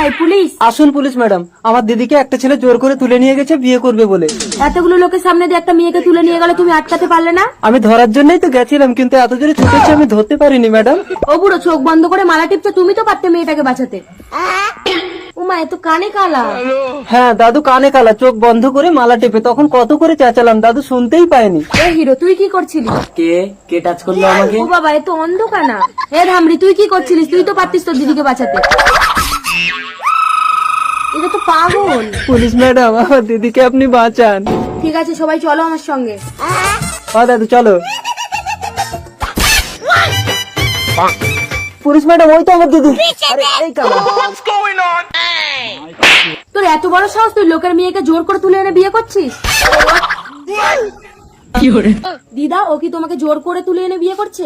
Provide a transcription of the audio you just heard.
এই পুলিশ! আসুন police madam, আমার দিদিকে একটা ছেলে জোর করে তুলে নিয়ে গেছে বিয়ে করবে বলে। এতগুলো লোকের সামনে দিয়ে একটা মেয়েকে তুলে নিয়ে গেলে তুমি আটকাতে পারলে না? আমি ধরার জন্যই তো গেছিলাম, কিন্তু এত জোরে ছুটেছে আমি ধরতে পারিনি ম্যাডাম। ও বুড়ো, চোখ বন্ধ করে মালা টিপছো, তুমি তো পারতে মেয়েটাকে বাঁচাতে। উমা, এ তো কানে কালা। হ্যাঁ দাদু কানে কালা, চোখ বন্ধ করে মালা টেপে, তখন কত করে চেঁচালাম দাদু শুনতেই পায়নি। এ হিরো, তুই কি করছিলি? কে টাচ করলো আমাকে? ও বাবা, এ তো অন্ধকানা। এ ধামড়ি, তুই কি করছিলিস? তুই তো পারতিস তোর দিদিকে বাঁচাতে। এটা তো পাগল। পুলিশ ম্যাডাম, আমার দিদিকে আপনি বাঁচান। ঠিক আছে, সবাই চলো আমার সঙ্গে। হ্যাঁ দাদু চলো। পুলিশ ম্যাডাম, ওই তো আমার দিদি। আরে এই কালা। তোর এত বড় সাহস, তুই লোকের মেয়েকে জোর করে তুলে এনে বিয়ে করছিস? দিদা, ও কি তোমাকে জোর করে তুলে এনে বিয়ে করছে?